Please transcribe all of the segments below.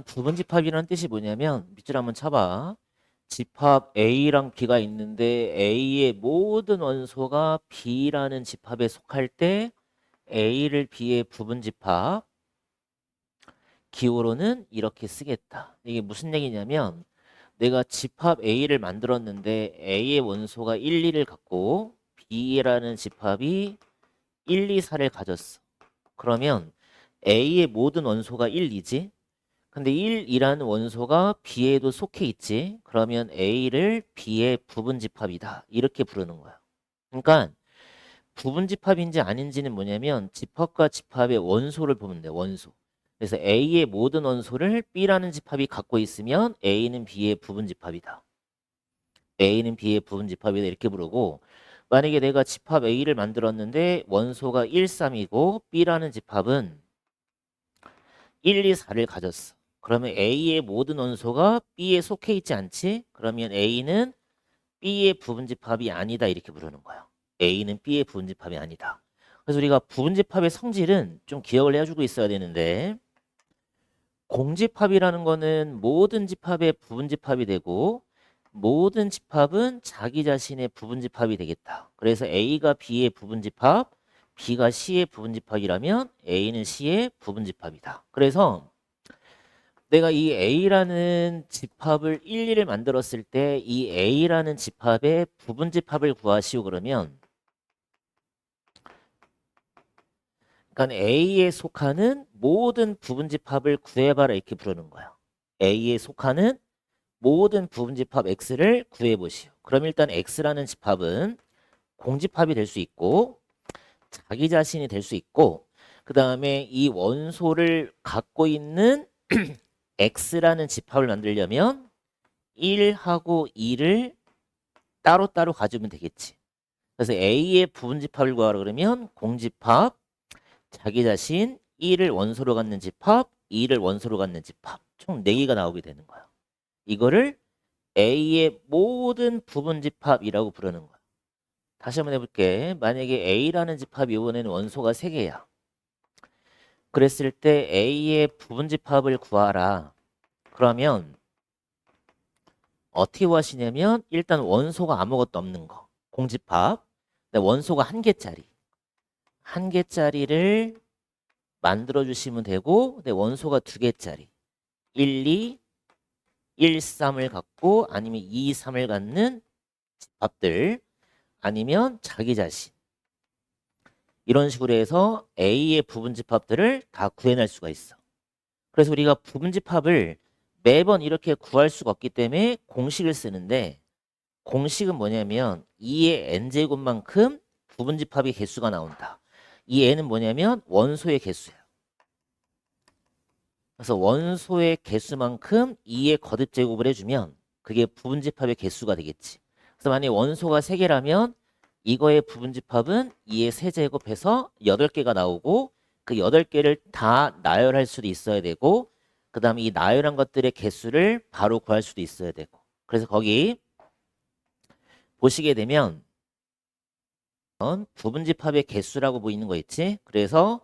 부분집합이라는 뜻이 뭐냐면 밑줄 한번 쳐봐. 집합 A랑 B가 있는데 A의 모든 원소가 B라는 집합에 속할 때 A를 B의 부분집합, 기호로는 이렇게 쓰겠다. 이게 무슨 얘기냐면 내가 집합 A를 만들었는데 A의 원소가 1, 2를 갖고 B라는 집합이 1, 2, 4를 가졌어. 그러면 A의 모든 원소가 1, 2지? 근데 1, 2라는 원소가 B에도 속해 있지? 그러면 A를 B의 부분집합이다. 이렇게 부르는 거야. 그러니까 부분집합인지 아닌지는 뭐냐면 집합과 집합의 원소를 보면 돼. 원소. 그래서 A의 모든 원소를 B라는 집합이 갖고 있으면 A는 B의 부분집합이다. A는 B의 부분집합이다. 이렇게 부르고 만약에 내가 집합 A를 만들었는데 원소가 1, 3이고 B라는 집합은 1, 2, 4를 가졌어. 그러면 A의 모든 원소가 B에 속해 있지 않지? 그러면 A는 B의 부분집합이 아니다. 이렇게 부르는 거야. A는 B의 부분집합이 아니다. 그래서 우리가 부분집합의 성질은 좀 기억을 해주고 있어야 되는데 공집합이라는 거는 모든 집합의 부분집합이 되고 모든 집합은 자기 자신의 부분집합이 되겠다. 그래서 A가 B의 부분집합, B가 C의 부분집합이라면 A는 C의 부분집합이다. 그래서 내가 이 A라는 집합을 1, 2를 만들었을 때 이 A라는 집합의 부분집합을 구하시오 그러면 그러니까 A에 속하는 모든 부분집합을 구해봐라 이렇게 부르는 거야. A에 속하는 모든 부분집합 X를 구해보시오. 그럼 일단 X라는 집합은 공집합이 될 수 있고 자기 자신이 될 수 있고 그 다음에 이 원소를 갖고 있는 X라는 집합을 만들려면 1하고 2를 따로따로 가지면 되겠지. 그래서 A의 부분집합을 구하라 그러면 공집합, 자기 자신, 1을 원소로 갖는 집합, 2를 원소로 갖는 집합 총 4개가 나오게 되는 거야. 이거를 A의 모든 부분집합이라고 부르는 거야. 다시 한번 해볼게. 만약에 A라는 집합이 이번에는 원소가 3개야. 그랬을 때 A의 부분집합을 구하라. 그러면 어떻게 구하시냐면 일단 원소가 아무것도 없는 거. 공집합. 원소가 1개짜리. 1개짜리를 만들어 주시면 되고 원소가 2개짜리. 1, 2, 1, 3을 갖고 아니면 2, 3을 갖는 집합들 아니면 자기 자신. 이런 식으로 해서 A의 부분집합들을 다 구해낼 수가 있어. 그래서 우리가 부분집합을 매번 이렇게 구할 수가 없기 때문에 공식을 쓰는데 공식은 뭐냐면 2의 n제곱만큼 부분집합의 개수가 나온다. 이 n은 뭐냐면 원소의 개수야. 그래서 원소의 개수만큼 2의 거듭제곱을 해주면 그게 부분집합의 개수가 되겠지. 그래서 만약에 원소가 3개라면 이거의 부분집합은 2의 세제곱해서 8개가 나오고 그 8개를 다 나열할 수도 있어야 되고 그 다음에 이 나열한 것들의 개수를 바로 구할 수도 있어야 되고 그래서 거기 보시게 되면 부분집합의 개수라고 보이는 거 있지? 그래서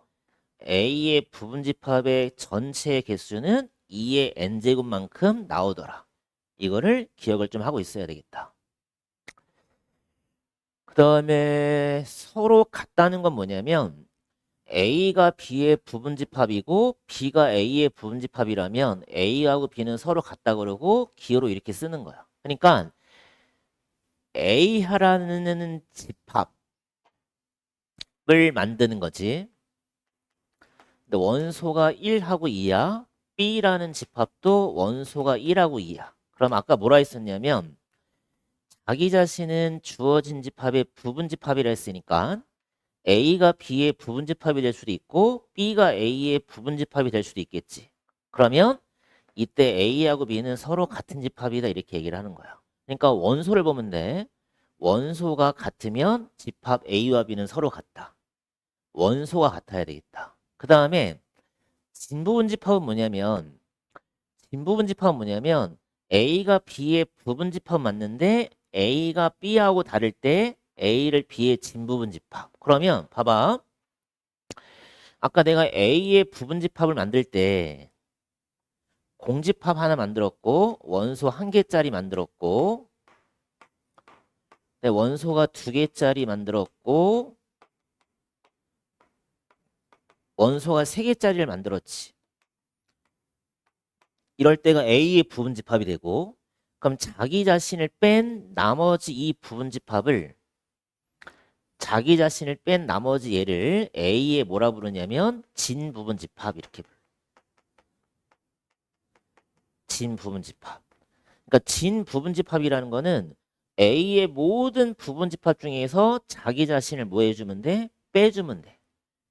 A의 부분집합의 전체 개수는 2의 n제곱만큼 나오더라. 이거를 기억을 좀 하고 있어야 되겠다. 그 다음에 서로 같다는 건 뭐냐면 A가 B의 부분집합이고 B가 A의 부분집합이라면 A하고 B는 서로 같다 그러고 기호로 이렇게 쓰는 거야. 그러니까 A라는 집합을 만드는 거지. 근데 원소가 1하고 2야. B라는 집합도 원소가 1하고 2야. 그럼 아까 뭐라 했었냐면 자기 자신은 주어진 집합의 부분집합이라 했으니까 A가 B의 부분집합이 될 수도 있고 B가 A의 부분집합이 될 수도 있겠지. 그러면 이때 A하고 B는 서로 같은 집합이다 이렇게 얘기를 하는 거야. 그러니까 원소를 보면 돼. 원소가 같으면 집합 A와 B는 서로 같다. 원소가 같아야 되겠다. 그 다음에 진부분집합은 뭐냐면 A가 B의 부분집합 맞는데 A가 B하고 다를 때 A를 B의 진부분집합. 그러면 봐봐. 아까 내가 A의 부분집합을 만들 때 공집합 하나 만들었고 원소 1개짜리 만들었고 네, 원소가 2개짜리 만들었고 원소가 3개짜리를 만들었지. 이럴 때가 A의 부분집합이 되고 그럼 자기 자신을 뺀 나머지 이 부분집합을 자기 자신을 뺀 나머지 얘를 A의 뭐라 부르냐면 진부분집합 이렇게 불러. 진부분집합. 그러니까 진부분집합이라는 거는 A의 모든 부분집합 중에서 자기 자신을 뭐 해주면 돼? 빼주면 돼.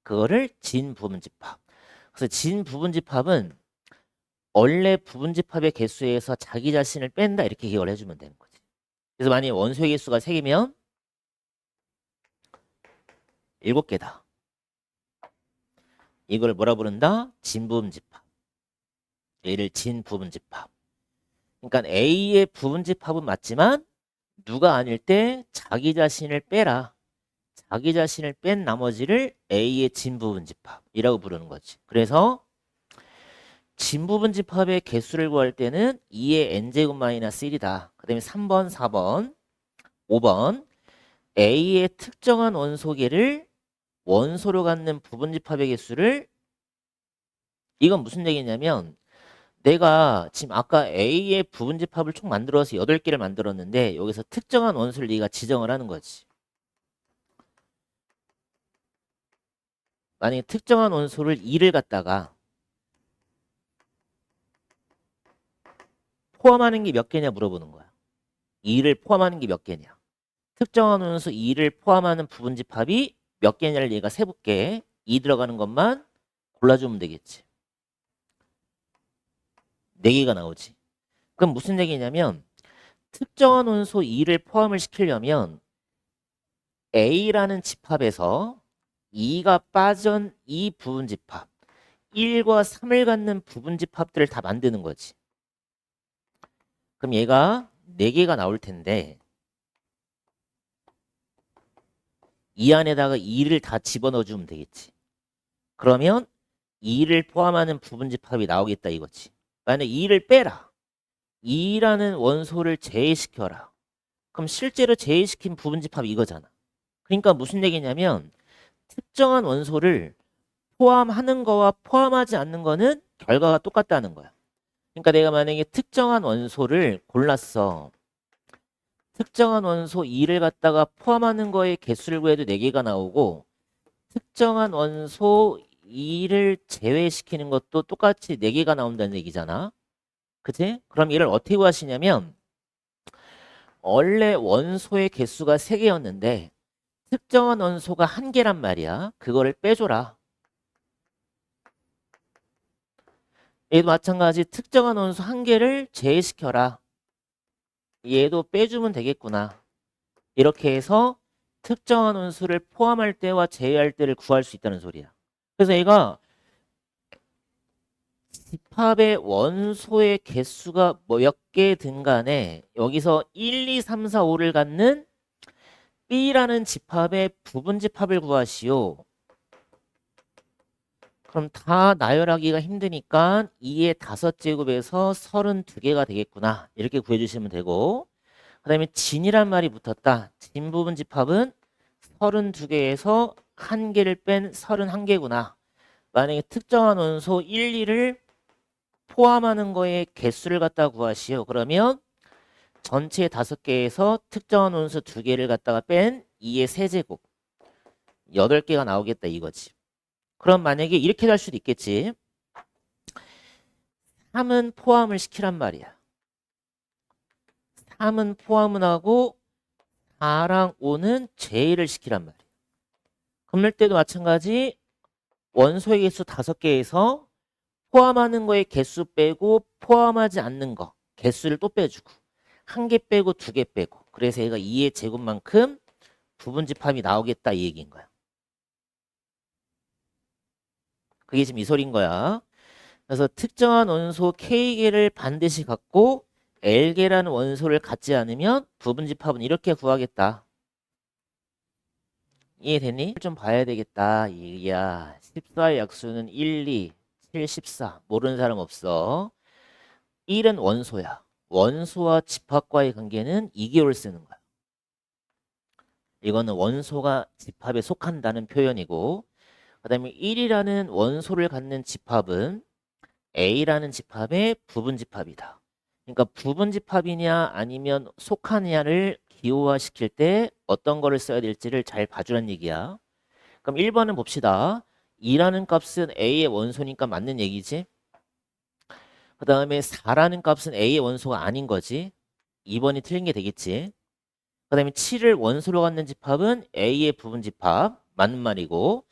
그거를 진부분집합. 그래서 진부분집합은 원래 부분집합의 개수에서 자기 자신을 뺀다 이렇게 기억을 해주면 되는 거지. 그래서 만약에 원소의 개수가 3개면 7개다. 이걸 뭐라 부른다? 진부분집합. 얘를 진부분집합. 그러니까 A의 부분집합은 맞지만 누가 아닐 때 자기 자신을 빼라. 자기 자신을 뺀 나머지를 A의 진부분집합이라고 부르는 거지. 그래서 진부분집합의 개수를 구할 때는 2의 n제곱 마이너스 1이다. 그 다음에 3번, 4번, 5번 A의 특정한 원소계를 원소로 갖는 부분집합의 개수를 이건 무슨 얘기냐면 내가 지금 아까 A의 부분집합을 총 만들어서 8개를 만들었는데 여기서 특정한 원소를 네가 지정을 하는 거지. 만약에 특정한 원소를 2를 갖다가 포함하는 게 몇 개냐 물어보는 거야. 2를 포함하는 게 몇 개냐. 특정한 원소 2를 포함하는 부분집합이 몇 개냐를 얘가 세볼게. 2 들어가는 것만 골라주면 되겠지. 4개가 나오지. 그럼 무슨 얘기냐면 특정한 원소 2를 포함을 시키려면 A라는 집합에서 2가 빠진 이 부분집합 1과 3을 갖는 부분집합들을 다 만드는 거지. 그럼 얘가 4개가 나올 텐데 이 안에다가 2를 다 집어넣어 주면 되겠지. 그러면 2를 포함하는 부분집합이 나오겠다 이거지. 만약에 2를 빼라. 2라는 원소를 제외시켜라. 그럼 실제로 제외시킨 부분집합이 이거잖아. 그러니까 무슨 얘기냐면 특정한 원소를 포함하는 거와 포함하지 않는 거는 결과가 똑같다는 거야. 그러니까 내가 만약에 특정한 원소를 골랐어. 특정한 원소 2를 갖다가 포함하는 거의 개수를 구해도 4개가 나오고 특정한 원소 2를 제외시키는 것도 똑같이 4개가 나온다는 얘기잖아. 그치? 그럼 얘를 어떻게 구하시냐면 원래 원소의 개수가 3개였는데 특정한 원소가 1개란 말이야. 그거를 빼줘라. 얘도 마찬가지 특정한 원소 1개를 제외시켜라. 얘도 빼주면 되겠구나. 이렇게 해서 특정한 원소를 포함할 때와 제외할 때를 구할 수 있다는 소리야. 그래서 얘가 집합의 원소의 개수가 뭐 몇 개든 간에 여기서 1, 2, 3, 4, 5를 갖는 B라는 집합의 부분집합을 구하시오. 그럼 다 나열하기가 힘드니까 2의 5제곱에서 32개가 되겠구나. 이렇게 구해주시면 되고 그 다음에 진이란 말이 붙었다. 진 부분집합은 32개에서 1개를 뺀 31개구나. 만약에 특정한 원소 1, 2를 포함하는 거에 개수를 갖다 구하시오. 그러면 전체 5개에서 특정한 원소 2개를 갖다가 뺀 2의 세제곱 8개가 나오겠다 이거지. 그럼 만약에 이렇게 할 수도 있겠지. 3은 포함을 시키란 말이야. 3은 포함을 하고 4랑 5는 제외를 시키란 말이야. 그럴 때도 마찬가지 원소의 개수 5개에서 포함하는 거에 개수 빼고 포함하지 않는 거 개수를 또 빼주고 1개 빼고 2개 빼고 그래서 얘가 2의 제곱만큼 부분집합이 나오겠다 이 얘기인 거야. 그게 지금 이 소리인 거야. 그래서 특정한 원소 K개를 반드시 갖고 L개라는 원소를 갖지 않으면 부분집합은 이렇게 구하겠다. 이해되니? 좀 봐야 되겠다. 이야 14의 약수는 1, 2, 7, 14 모르는 사람 없어. 1은 원소야. 원소와 집합과의 관계는 2개월 쓰는 거야. 이거는 원소가 집합에 속한다는 표현이고, 그 다음에 1이라는 원소를 갖는 집합은 A라는 집합의 부분집합이다. 그러니까 부분집합이냐 아니면 속하냐를 기호화시킬 때 어떤 거를 써야 될지를 잘 봐주란 얘기야. 그럼 1번은 봅시다. 2라는 값은 A의 원소니까 맞는 얘기지. 그 다음에 4라는 값은 A의 원소가 아닌 거지. 2번이 틀린 게 되겠지. 그 다음에 7을 원소로 갖는 집합은 A의 부분집합 맞는 말이고,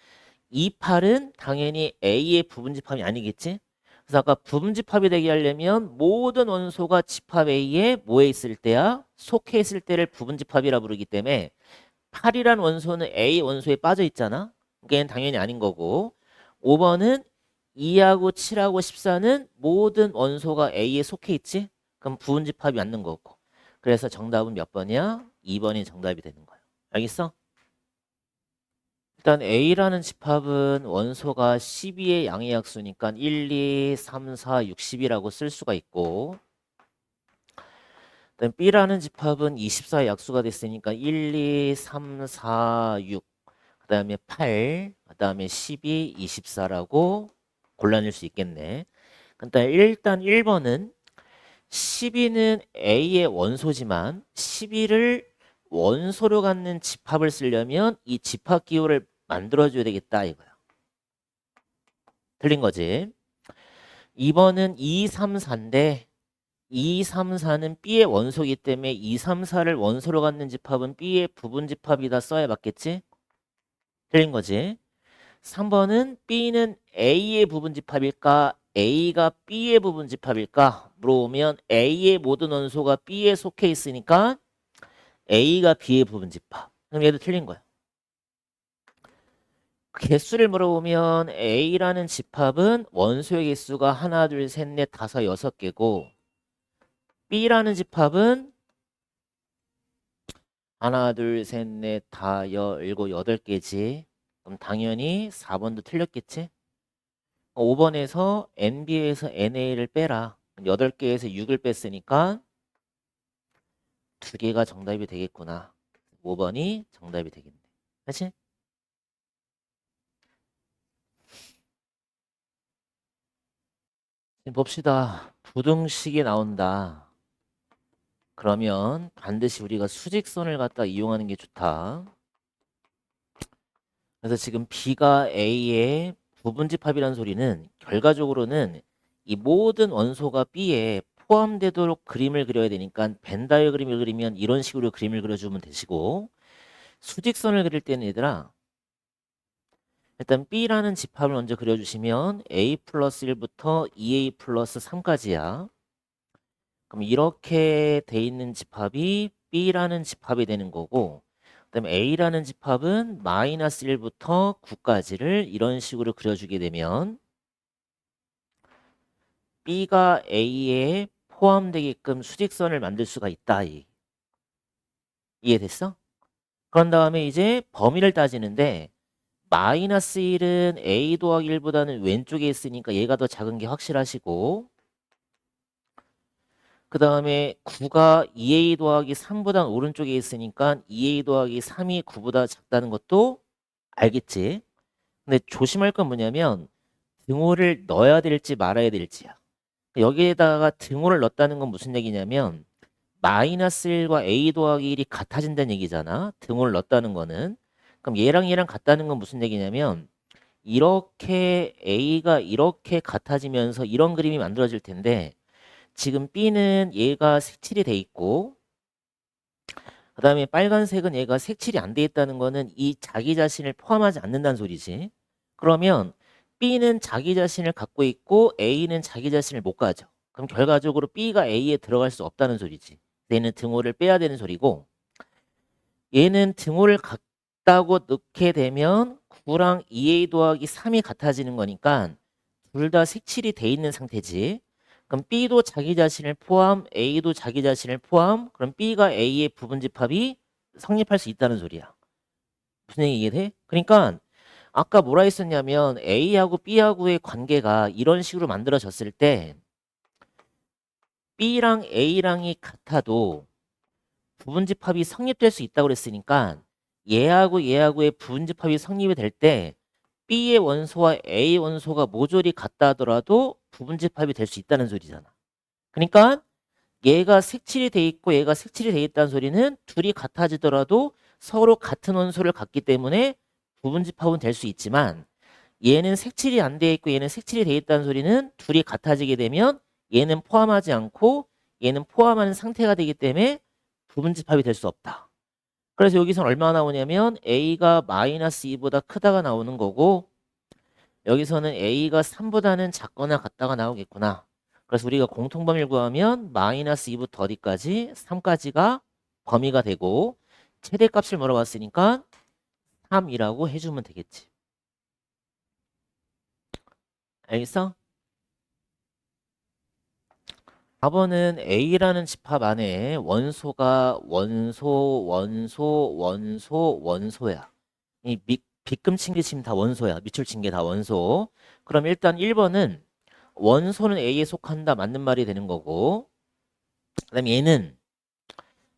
2, 8은 당연히 A의 부분집합이 아니겠지. 그래서 아까 부분집합이 되게 하려면 모든 원소가 집합 A에 뭐에 있을 때야? 속해 있을 때를 부분집합이라 부르기 때문에 8이란 원소는 A 원소에 빠져 있잖아. 그게 당연히 아닌 거고, 5번은 2하고 7하고 14는 모든 원소가 A에 속해 있지? 그럼 부분집합이 맞는 거고. 그래서 정답은 몇 번이야? 2번이 정답이 되는 거야. 알겠어? 일단 A라는 집합은 원소가 12의 양의 약수니까 1, 2, 3, 4, 6, 10이라고 쓸 수가 있고, 그다음 B라는 집합은 24의 약수가 됐으니까 1, 2, 3, 4, 6, 그 다음에 8, 그 다음에 12, 24라고 곤란일 수 있겠네. 일단 1번은 12는 A의 원소지만 12를 원소로 갖는 집합을 쓰려면 이 집합 기호를 만들어줘야 되겠다 이거야. 틀린 거지. 2번은 2, 3, 4인데 2, 3, 4는 B의 원소이기 때문에 2, 3, 4를 원소로 갖는 집합은 B의 부분집합이다 써야 맞겠지? 틀린 거지. 3번은 B는 A의 부분집합일까? A가 B의 부분집합일까? 물어보면 A의 모든 원소가 B에 속해 있으니까 A가 B의 부분집합. 그럼 얘도 틀린 거야. 개수를 물어보면 A라는 집합은 원소의 개수가 하나, 둘, 셋, 넷, 다섯, 여섯 개고 B라는 집합은 하나, 둘, 셋, 넷, 다, 일곱, 여덟 개지. 그럼 당연히 4번도 틀렸겠지? 5번에서 NB에서 NA를 빼라. 8개에서 6을 뺐으니까 2개가 정답이 되겠구나. 5번이 정답이 되겠네. 그렇지? 지금 봅시다. 부등식이 나온다. 그러면 반드시 우리가 수직선을 갖다 이용하는 게 좋다. 그래서 지금 B가 A의 부분집합이라는 소리는 결과적으로는 이 모든 원소가 B에 포함되도록 그림을 그려야 되니까 벤 다이어그램을 그리면 이런 식으로 그림을 그려주면 되시고, 수직선을 그릴 때는 얘들아 일단 B라는 집합을 먼저 그려주시면 A 플러스 1부터 2A 플러스 3까지야. 그럼 이렇게 돼 있는 집합이 B라는 집합이 되는 거고, 그다음에 A라는 집합은 마이너스 1부터 9까지를 이런 식으로 그려주게 되면 B가 A에 포함되게끔 수직선을 만들 수가 있다. 이해됐어? 그런 다음에 이제 범위를 따지는데 마이너스 1은 A 더하기 1보다는 왼쪽에 있으니까 얘가 더 작은 게 확실하시고, 그 다음에 9가 2A 더하기 3보다 오른쪽에 있으니까 2A 더하기 3이 9보다 작다는 것도 알겠지? 근데 조심할 건 뭐냐면 등호를 넣어야 될지 말아야 될지야. 여기에다가 등호를 넣었다는 건 무슨 얘기냐면 마이너스 1과 A 더하기 1이 같아진다는 얘기잖아. 등호를 넣었다는 거는. 그럼 얘랑 같다는 건 무슨 얘기냐면 이렇게 A가 이렇게 같아지면서 이런 그림이 만들어질 텐데 지금 B는 얘가 색칠이 돼 있고 그 다음에 빨간색은 얘가 색칠이 안 돼 있다는 거는 이 자기 자신을 포함하지 않는다는 소리지. 그러면 B는 자기 자신을 갖고 있고 A는 자기 자신을 못 가져. 그럼 결과적으로 B가 A에 들어갈 수 없다는 소리지. 얘는 등호를 빼야 되는 소리고 얘는 등호를 같다고 넣게 되면 9랑 2A 더하기 3이 같아지는 거니까 둘 다 색칠이 돼 있는 상태지. 그럼 B도 자기 자신을 포함, A도 자기 자신을 포함, 그럼 B가 A의 부분집합이 성립할 수 있다는 소리야. 무슨 얘기 이해돼? 그러니까 아까 뭐라 했었냐면 A하고 B하고의 관계가 이런 식으로 만들어졌을 때 B랑 A랑이 같아도 부분집합이 성립될 수 있다고 그랬으니까 얘하고 얘하고의 부분집합이 성립이 될 때 B의 원소와 A 원소가 모조리 같다 하더라도 부분집합이 될 수 있다는 소리잖아. 그러니까 얘가 색칠이 돼 있고 얘가 색칠이 돼 있다는 소리는 둘이 같아지더라도 서로 같은 원소를 갖기 때문에 부분집합은 될 수 있지만 얘는 색칠이 안 돼 있고 얘는 색칠이 돼 있다는 소리는 둘이 같아지게 되면 얘는 포함하지 않고 얘는 포함하는 상태가 되기 때문에 부분집합이 될 수 없다. 그래서 여기선 얼마 나오냐면 A가 마이너스 2보다 크다가 나오는 거고 여기서는 A가 3보다는 작거나 같다가 나오겠구나. 그래서 우리가 공통범위를 구하면 마이너스 2부터 어디까지? 3까지가 범위가 되고 최대값을 물어봤으니까 3이라고 해주면 되겠지. 알겠어? 4번은 A라는 집합 안에 원소가 원소야. 이 빗금친 지금 다 원소야. 밑줄 친 게 다 원소. 그럼 일단 1번은 원소는 A에 속한다. 맞는 말이 되는 거고. 그 다음에 얘는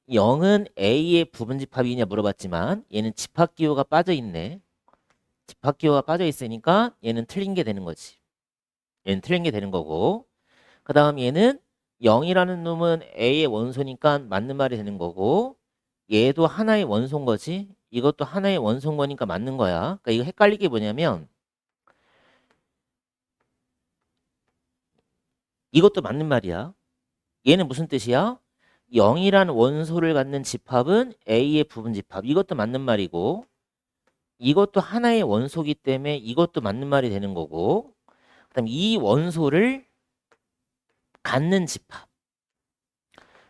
0은 A의 부분집합이냐 물어봤지만 얘는 집합기호가 빠져있네. 집합기호가 빠져있으니까 얘는 틀린 게 되는 거지. 얘는 틀린 게 되는 거고. 그 다음 얘는 0이라는 놈은 A의 원소니까 맞는 말이 되는 거고 얘도 하나의 원소인 거지. 이것도 하나의 원소인 거니까 맞는 거야. 그러니까 이거 헷갈리게 뭐냐면 이것도 맞는 말이야. 얘는 무슨 뜻이야? 0이란 원소를 갖는 집합은 A의 부분집합. 이것도 맞는 말이고 이것도 하나의 원소기 때문에 이것도 맞는 말이 되는 거고 그 다음에 이 원소를 갖는 집합.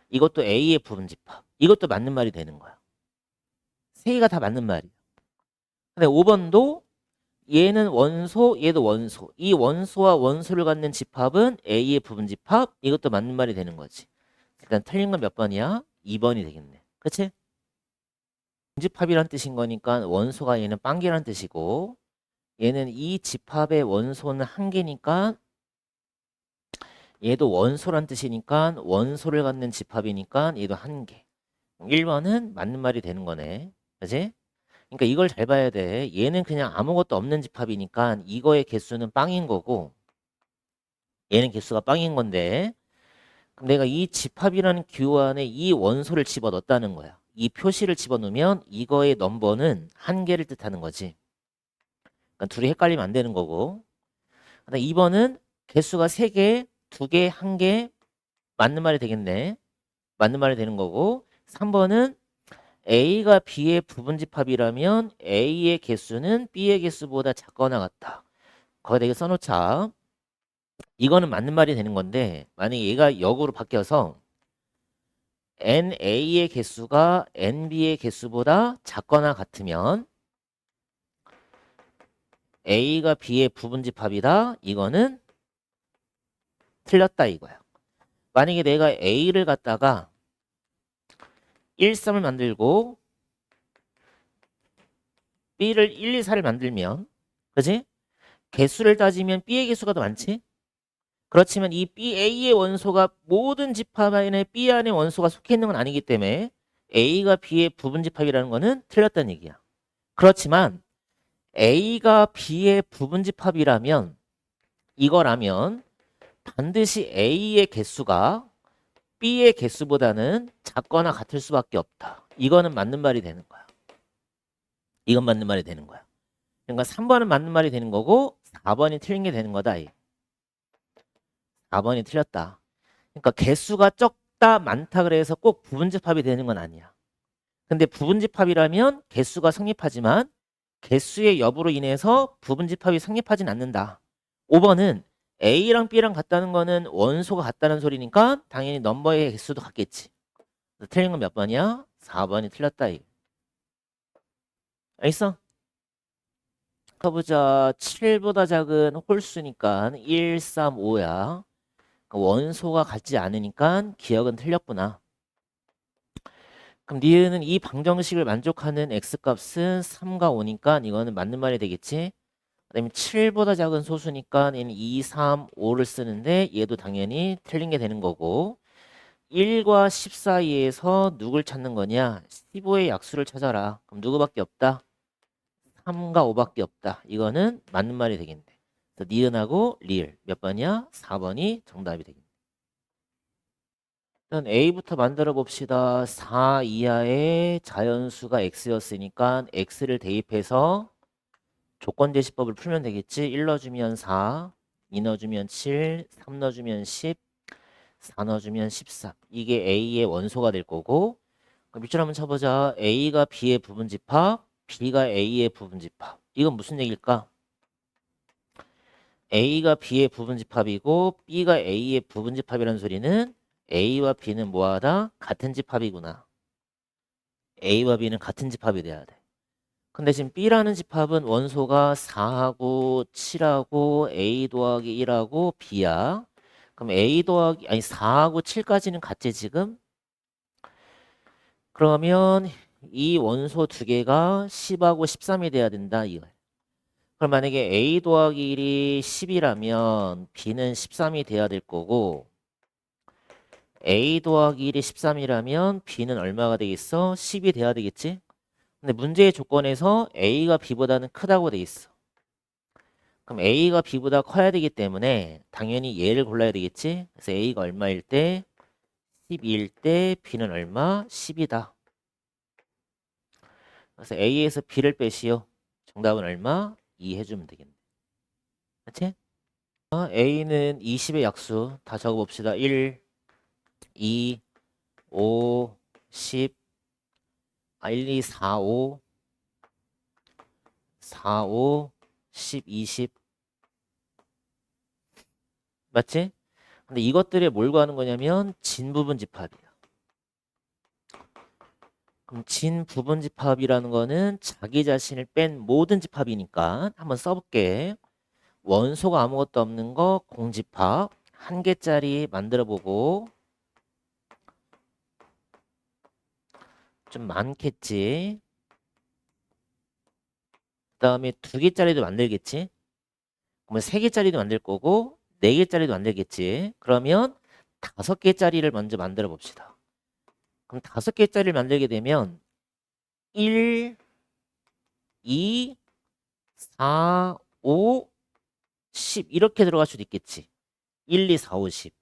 이것도 A의 부분집합. 이것도 맞는 말이 되는 거야. 세 개가 다 맞는 말이야. 근데 5번도 얘는 원소, 얘도 원소. 이 원소와 원소를 갖는 집합은 A의 부분집합. 이것도 맞는 말이 되는 거지. 일단 틀린 건 몇 번이야? 2번이 되겠네. 그치? 부분집합이란 뜻인 거니까 원소가 얘는 빵개란 뜻이고 얘는 이 집합의 원소는 한 개니까 얘도 원소란 뜻이니까 원소를 갖는 집합이니까 얘도 한 개. 1번은 맞는 말이 되는 거네. 그치? 그러니까 이걸 잘 봐야 돼. 얘는 그냥 아무것도 없는 집합이니까 이거의 개수는 빵인 거고 얘는 개수가 빵인 건데 그럼 내가 이 집합이라는 기호 안에 이 원소를 집어넣었다는 거야. 이 표시를 집어넣으면 이거의 넘버는 한 개를 뜻하는 거지. 그러니까 둘이 헷갈리면 안 되는 거고 그다음 2번은 개수가 3개, 2개, 1개 맞는 말이 되겠네. 맞는 말이 되는 거고 3번은 A가 B의 부분집합이라면 A의 개수는 B의 개수보다 작거나 같다. 거기다 이거 써놓자. 이거는 맞는 말이 되는 건데 만약에 얘가 역으로 바뀌어서 NA의 개수가 NB의 개수보다 작거나 같으면 A가 B의 부분집합이다. 이거는 틀렸다 이거야. 만약에 내가 A를 갖다가 1, 3을 만들고 B를 1, 2, 4를 만들면 그지? 개수를 따지면 B의 개수가 더 많지? 그렇지만 이 A의 원소가 모든 집합 안에 B 안에 원소가 속해 있는 건 아니기 때문에 A가 B의 부분집합이라는 거는 틀렸다는 얘기야. 그렇지만 A가 B의 부분집합이라면 이거라면 반드시 A의 개수가 B의 개수보다는 작거나 같을 수밖에 없다. 이거는 맞는 말이 되는 거야. 이건 맞는 말이 되는 거야. 그러니까 3번은 맞는 말이 되는 거고 4번이 틀린 게 되는 거다. 4번이 틀렸다. 그러니까 개수가 적다 많다 그래서 꼭 부분집합이 되는 건 아니야. 근데 부분집합이라면 개수가 성립하지만 개수의 여부로 인해서 부분집합이 성립하진 않는다. 5번은 A랑 B랑 같다는 거는 원소가 같다는 소리니까 당연히 넘버의 개수도 같겠지. 틀린 건 몇 번이야? 4번이 틀렸다. 알겠어? 보자. 7보다 작은 홀수니까 1, 3, 5야. 원소가 같지 않으니까 기억은 틀렸구나. 그럼 니은은 이 방정식을 만족하는 x값은 3과 5니까 이거는 맞는 말이 되겠지. 그 다음에 7보다 작은 소수니까 얘는 2, 3, 5를 쓰는데 얘도 당연히 틀린 게 되는 거고 1과 10 사이에서 누굴 찾는 거냐? 15의 약수를 찾아라. 그럼 누구밖에 없다? 3과 5밖에 없다. 이거는 맞는 말이 되겠네. 그래서 니은하고 리을 몇 번이야? 4번이 정답이 되겠네. 일단 A부터 만들어 봅시다. 4 이하의 자연수가 X였으니까 X를 대입해서 조건제시법을 풀면 되겠지. 1 넣어주면 4, 2 넣어주면 7, 3 넣어주면 10, 4 넣어주면 13. 이게 A의 원소가 될 거고, 그럼 밑줄 한번 쳐보자. A가 B의 부분집합, B가 A의 부분집합. 이건 무슨 얘기일까? A가 B의 부분집합이고 B가 A의 부분집합이라는 소리는 A와 B는 뭐하다? 같은 집합이구나. A와 B는 같은 집합이 돼야 돼. 근데 지금 B라는 집합은 원소가 4하고 7하고 A 더하기 1하고 B야. 그럼 A 더하기 아니 4하고 7까지는 같지 지금? 그러면 이 원소 두 개가 10하고 13이 돼야 된다 이거. 그럼 만약에 A 더하기 1이 10이라면 B는 13이 돼야 될 거고 A 더하기 1이 13이라면 B는 얼마가 되겠어? 10이 돼야 되겠지? 근데 문제의 조건에서 A가 B보다는 크다고 돼 있어. 그럼 A가 B보다 커야 되기 때문에 당연히 얘를 골라야 되겠지? 그래서 A가 얼마일 때? 12일 때 B는 얼마? 10이다. 그래서 A에서 B를 빼시오. 정답은 얼마? 2 해주면 되겠네. 그치? A는 20의 약수 다 적어봅시다. 1, 2, 5, 10, 1, 2, 4, 5, 4, 5, 10, 20. 맞지? 근데 이것들에 뭘 구하는 거냐면 진부분 집합이야. 그럼 진부분 집합이라는 거는 자기 자신을 뺀 모든 집합이니까 한번 써볼게. 원소가 아무것도 없는 거 공집합 한 개짜리 만들어 보고 좀 많겠지. 그 다음에 두 개짜리도 만들겠지. 그러면 세 개짜리도 만들 거고 네 개짜리도 만들겠지. 그러면 다섯 개짜리를 먼저 만들어 봅시다. 그럼 다섯 개짜리를 만들게 되면 1, 2, 4, 5, 10 이렇게 들어갈 수도 있겠지. 1, 2, 4, 5, 10.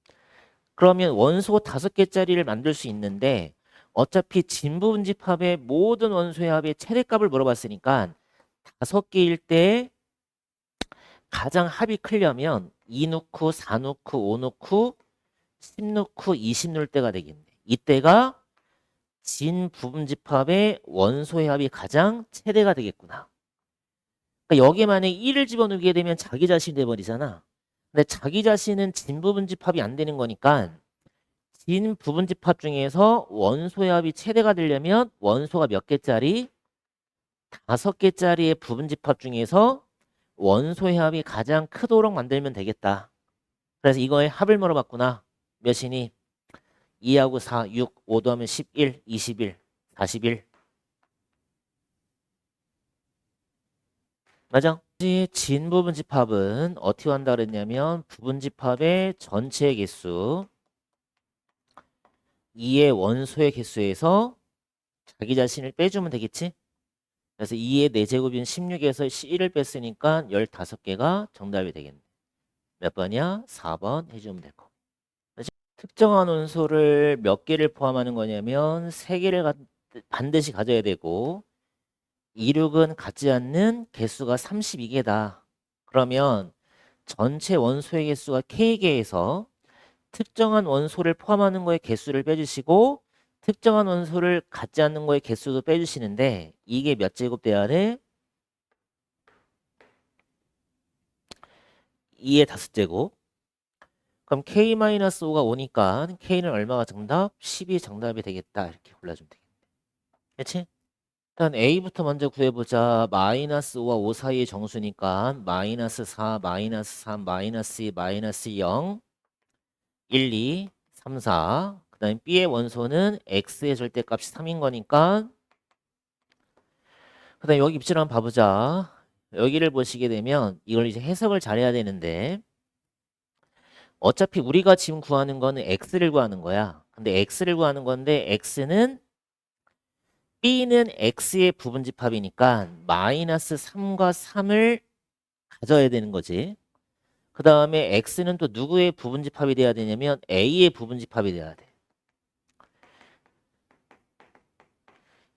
그러면 원소 다섯 개짜리를 만들 수 있는데 어차피 진부분 집합의 모든 원소의 합의 최대값을 물어봤으니까 다섯 개일 때 가장 합이 크려면 2 넣고 4 넣고 5 넣고 10 넣고 20 넣을 때가 되겠네. 이때가 진부분집합의 원소의 합이 가장 최대가 되겠구나. 그러니까 여기에 만약에 1을 집어넣게 되면 자기 자신이 돼버리잖아. 근데 자기 자신은 진부분집합이 안 되는 거니까 진부분집합 중에서 원소의 합이 최대가 되려면 원소가 몇 개짜리? 5개짜리의 부분집합 중에서 원소의 합이 가장 크도록 만들면 되겠다. 그래서 이거의 합을 물어봤구나. 몇이니? 2하고 4, 6, 5 더하면 11, 21, 41. 맞아? 진부분집합은 어떻게 한다 그랬냐면 부분집합의 전체 개수 2의 원소의 개수에서 자기 자신을 빼주면 되겠지? 그래서 2의 4제곱인 16에서 1을 뺐으니까 15개가 정답이 되겠네. 몇 번이야? 4번 해주면 될 거. 특정한 원소를 몇 개를 포함하는 거냐면 3개를 반드시 가져야 되고 이륙은 갖지 않는 개수가 32개다. 그러면 전체 원소의 개수가 K개에서 특정한 원소를 포함하는 거의 개수를 빼주시고 특정한 원소를 갖지 않는 거의 개수도 빼주시는데 이게 몇 제곱 돼야 돼? 2의 5제곱. 그럼 K-5가 오니까 K는 얼마가 정답? 10이 정답이 되겠다. 이렇게 골라주면 되겠네. 그렇지? 일단 A부터 먼저 구해보자. 마이너스 5와 5 사이의 정수니까 마이너스 4, 마이너스 3, 마이너스 2, 마이너스 0, 1, 2, 3, 4. 그 다음에 B의 원소는 X의 절대값이 3인 거니까 그 다음에 여기 입술 한번 봐보자. 여기를 보시게 되면 이걸 이제 해석을 잘해야 되는데 어차피 우리가 지금 구하는 거는 X를 구하는 거야. 근데 x를 구하는 건데 x는 b는 x의 부분집합이니까 마이너스 3과 3을 가져야 되는 거지. 그 다음에 x는 또 누구의 부분집합이 돼야 되냐면 a의 부분집합이 돼야 돼.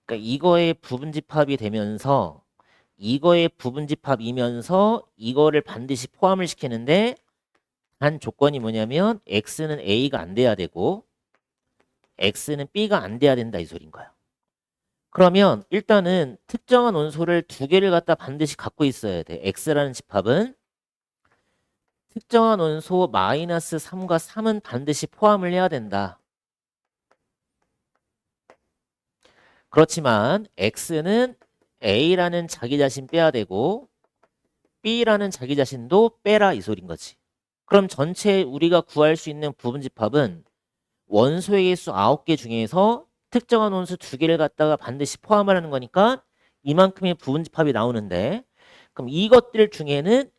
그러니까 이거의 부분집합이 되면서 이거의 부분집합이면서 이거를 반드시 포함을 시키는데 단 조건이 뭐냐면 x는 a가 안 돼야 되고 x는 b가 안 돼야 된다 이 소린 거야. 그러면 일단은 특정한 원소를 두 개를 갖다 반드시 갖고 있어야 돼. x라는 집합은 특정한 원소 마이너스 3과 3은 반드시 포함을 해야 된다. 그렇지만 x는 a라는 자기 자신 빼야 되고 b라는 자기 자신도 빼라 이 소린 거지. 그럼 전체 우리가 구할 수 있는 부분집합은 원소의 개수 9개 중에서 특정한 원소 2개를 갖다가 반드시 포함을 하는 거니까 이만큼의 부분집합이 나오는데 그럼 이것들 중에는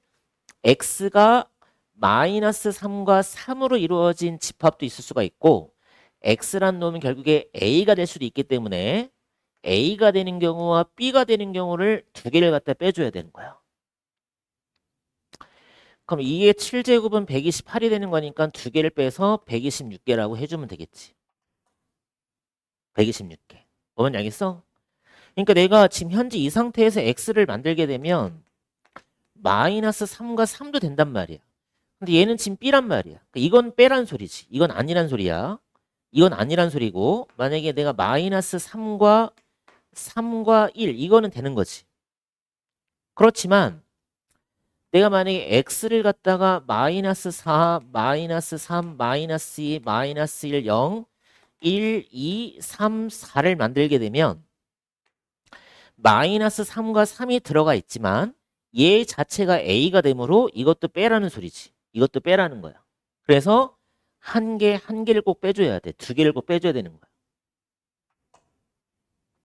x가 마이너스 3과 3으로 이루어진 집합도 있을 수가 있고 x란 놈은 결국에 a가 될 수도 있기 때문에 a가 되는 경우와 b가 되는 경우를 2개를 갖다 빼줘야 되는 거야. 그럼 이게 7제곱은 128이 되는 거니까 2개를 빼서 126개라고 해주면 되겠지. 126개. 뭔 알겠어? 그러니까 내가 지금 현재 이 상태에서 x를 만들게 되면 마이너스 3과 3도 된단 말이야. 근데 얘는 지금 b란 말이야. 그러니까 이건 빼란 소리지. 이건 아니란 소리야. 이건 아니란 소리고 만약에 내가 마이너스 3과 1 이거는 되는 거지. 그렇지만 내가 만약에 x를 갖다가 마이너스 4, 마이너스 3, 마이너스 2, 마이너스 1, 0, 1, 2, 3, 4를 만들게 되면 마이너스 3과 3이 들어가 있지만 얘 자체가 a가 되므로 이것도 빼라는 소리지. 이것도 빼라는 거야. 그래서 한 개를 꼭 빼줘야 돼. 2개를 꼭 빼줘야 되는 거야.